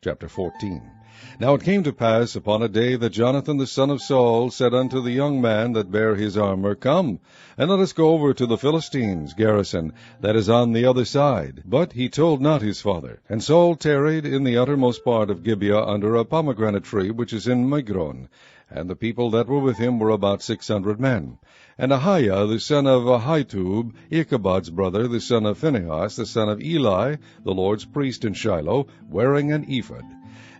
Chapter 14. Now it came to pass upon a day that Jonathan the son of Saul said unto the young man that bare his armor, Come, and let us go over to the Philistines' garrison that is on the other side. But he told not his father. And Saul tarried in the uttermost part of Gibeah under a pomegranate tree which is in Migron. And the people that were with him were about 600 men. And Ahiah the son of Ahitub, Ichabod's brother, the son of Phinehas, the son of Eli, the Lord's priest in Shiloh, wearing an ephod.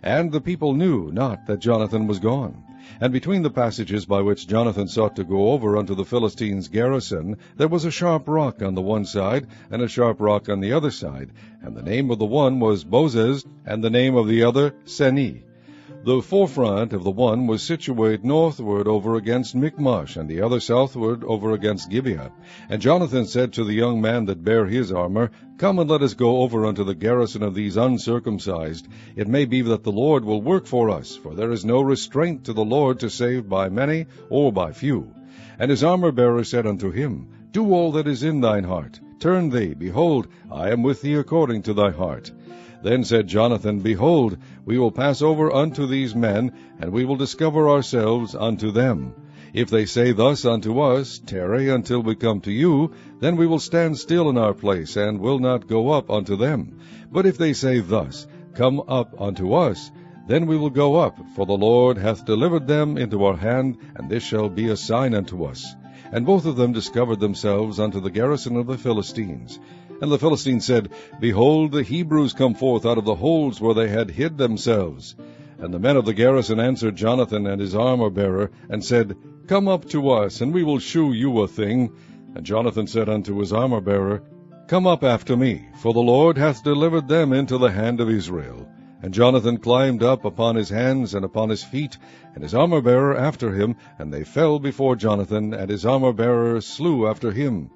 And the people knew not that Jonathan was gone. And between the passages by which Jonathan sought to go over unto the Philistines' garrison, there was a sharp rock on the one side, and a sharp rock on the other side. And the name of the one was Bozez, and the name of the other Seni. The forefront of the one was situate northward over against Michmash, and the other southward over against Gibeah. And Jonathan said to the young man that bare his armor, Come and let us go over unto the garrison of these uncircumcised. It may be that the Lord will work for us, for there is no restraint to the Lord to save by many or by few. And his armor-bearer said unto him, Do all that is in thine heart. Turn thee, behold, I am with thee according to thy heart. Then said Jonathan, Behold, we will pass over unto these men, and we will discover ourselves unto them. If they say thus unto us, Tarry until we come to you, then we will stand still in our place, and will not go up unto them. But if they say thus, Come up unto us, then we will go up, for the Lord hath delivered them into our hand, and this shall be a sign unto us. And both of them discovered themselves unto the garrison of the Philistines. And the Philistines said, Behold, the Hebrews come forth out of the holes where they had hid themselves. And the men of the garrison answered Jonathan and his armor-bearer, and said, Come up to us, and we will shew you a thing. And Jonathan said unto his armor-bearer, Come up after me, for the Lord hath delivered them into the hand of Israel. And Jonathan climbed up upon his hands and upon his feet, and his armor-bearer after him, and they fell before Jonathan, and his armor-bearer slew after him.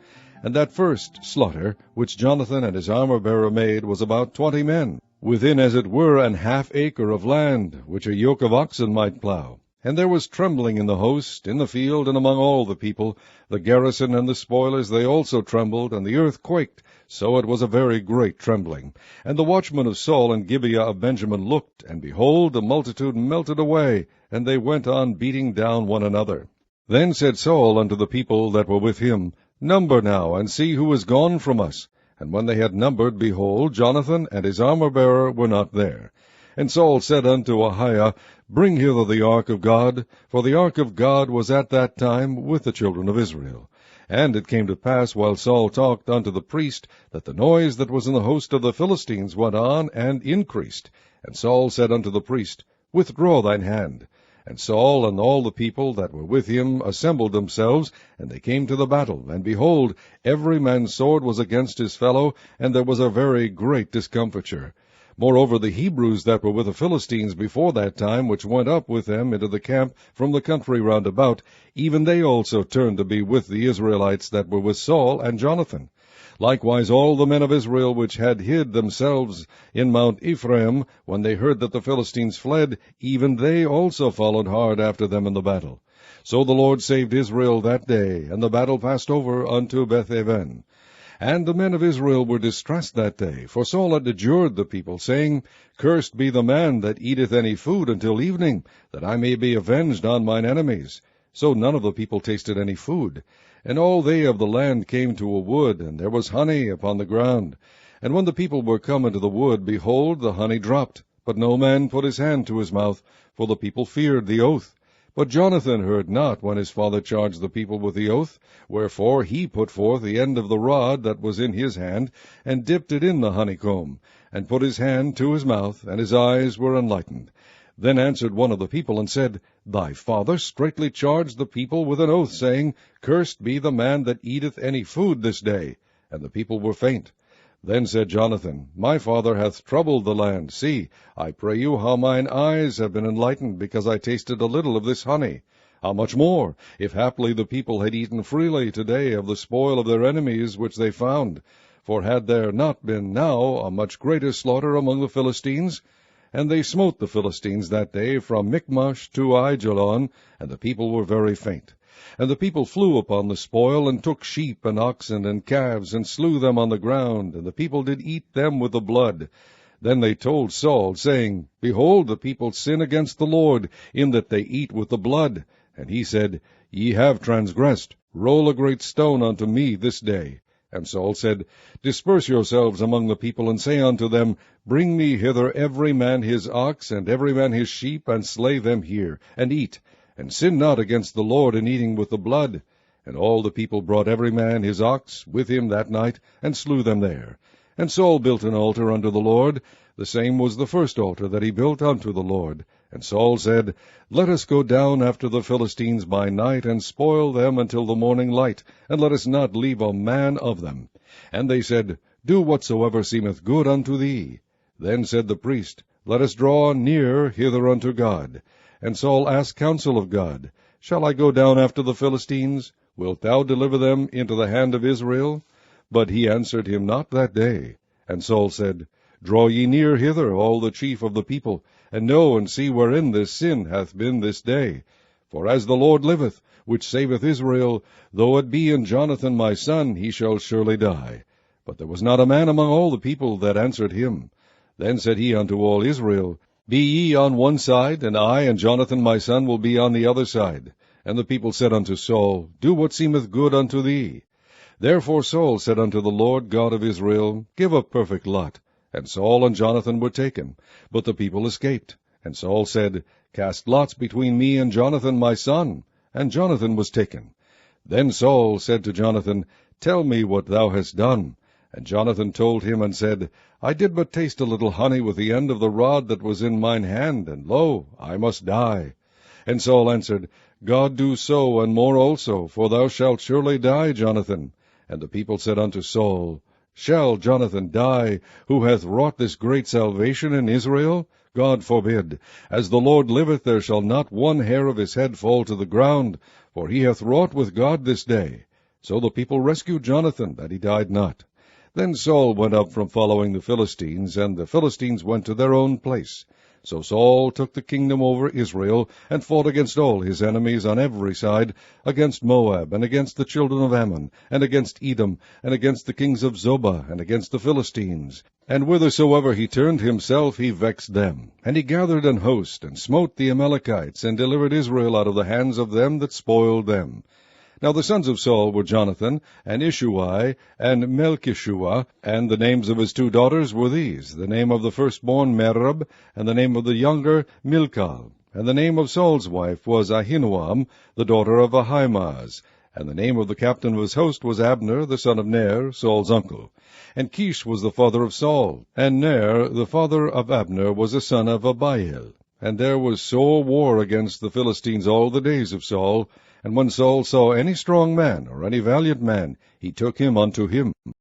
And that first slaughter, which Jonathan and his armor-bearer made, was about 20 men, within as it were an half acre of land, which a yoke of oxen might plow. And there was trembling in the host, in the field, and among all the people. The garrison and the spoilers, they also trembled, and the earth quaked, so it was a very great trembling. And the watchmen of Saul and Gibeah of Benjamin looked, and behold, the multitude melted away, and they went on beating down one another. Then said Saul unto the people that were with him, Number now, and see who is gone from us. And when they had numbered, behold, Jonathan and his armor-bearer were not there. And Saul said unto Ahiah, Bring hither the ark of God, for the ark of God was at that time with the children of Israel. And it came to pass, while Saul talked unto the priest, that the noise that was in the host of the Philistines went on and increased. And Saul said unto the priest, Withdraw thine hand. And Saul and all the people that were with him assembled themselves, and they came to the battle. And behold, every man's sword was against his fellow, and there was a very great discomfiture. Moreover, the Hebrews that were with the Philistines before that time, which went up with them into the camp from the country round about, even they also turned to be with the Israelites that were with Saul and Jonathan. Likewise all the men of Israel which had hid themselves in Mount Ephraim, when they heard that the Philistines fled, even they also followed hard after them in the battle. So the Lord saved Israel that day, and the battle passed over unto Beth-aven. And the men of Israel were distressed that day, for Saul had adjured the people, saying, Cursed be the man that eateth any food until evening, that I may be avenged on mine enemies. So none of the people tasted any food. And all they of the land came to a wood, and there was honey upon the ground. And when the people were come into the wood, behold, the honey dropped. But no man put his hand to his mouth, for the people feared the oath. But Jonathan heard not when his father charged the people with the oath. Wherefore he put forth the end of the rod that was in his hand, and dipped it in the honeycomb, and put his hand to his mouth, and his eyes were enlightened. Then answered one of the people, and said, Thy father straitly charged the people with an oath, saying, Cursed be the man that eateth any food this day. And the people were faint. Then said Jonathan, My father hath troubled the land. See, I pray you how mine eyes have been enlightened, because I tasted a little of this honey. How much more, if haply the people had eaten freely today of the spoil of their enemies which they found? For had there not been now a much greater slaughter among the Philistines? And they smote the Philistines that day from Michmash to Aijalon, and the people were very faint. And the people flew upon the spoil, and took sheep and oxen and calves, and slew them on the ground, and the people did eat them with the blood. Then they told Saul, saying, Behold, the people sin against the Lord, in that they eat with the blood. And he said, Ye have transgressed. Roll a great stone unto me this day. And Saul said, Disperse yourselves among the people, and say unto them, Bring me hither every man his ox, and every man his sheep, and slay them here, and eat, and sin not against the Lord in eating with the blood. And all the people brought every man his ox with him that night, and slew them there. And Saul built an altar unto the Lord. The same was the first altar that he built unto the Lord. And Saul said, Let us go down after the Philistines by night, and spoil them until the morning light, and let us not leave a man of them. And they said, Do whatsoever seemeth good unto thee. Then said the priest, Let us draw near hither unto God. And Saul asked counsel of God, Shall I go down after the Philistines? Wilt thou deliver them into the hand of Israel? But he answered him not that day. And Saul said, Draw ye near hither, all the chief of the people, and know and see wherein this sin hath been this day. For as the Lord liveth, which saveth Israel, though it be in Jonathan my son, he shall surely die. But there was not a man among all the people that answered him. Then said he unto all Israel, Be ye on one side, and I and Jonathan my son will be on the other side. And the people said unto Saul, Do what seemeth good unto thee. Therefore Saul said unto the Lord God of Israel, Give a perfect lot. And Saul and Jonathan were taken, but the people escaped. And Saul said, Cast lots between me and Jonathan my son. And Jonathan was taken. Then Saul said to Jonathan, Tell me what thou hast done. And Jonathan told him, and said, I did but taste a little honey with the end of the rod that was in mine hand, and lo, I must die. And Saul answered, God do so, and more also, for thou shalt surely die, Jonathan. And the people said unto Saul, Shall Jonathan die, who hath wrought this great salvation in Israel? God forbid. As the Lord liveth, there shall not one hair of his head fall to the ground, for he hath wrought with God this day. So the people rescued Jonathan, that he died not. Then Saul went up from following the Philistines, and the Philistines went to their own place. So Saul took the kingdom over Israel, and fought against all his enemies on every side, against Moab, and against the children of Ammon, and against Edom, and against the kings of Zobah, and against the Philistines. And whithersoever he turned himself, he vexed them. And he gathered an host, and smote the Amalekites, and delivered Israel out of the hands of them that spoiled them. Now the sons of Saul were Jonathan, and Ishuai, and Melchishua, and the names of his 2 daughters were these, the name of the firstborn Merab, and the name of the younger Milcah. And the name of Saul's wife was Ahinoam, the daughter of Ahimaaz. And the name of the captain of his host was Abner, the son of Ner, Saul's uncle. And Kish was the father of Saul, and Ner, the father of Abner, was a son of Abiel. And there was sore war against the Philistines all the days of Saul. And when Saul saw any strong man, or any valiant man, he took him unto him.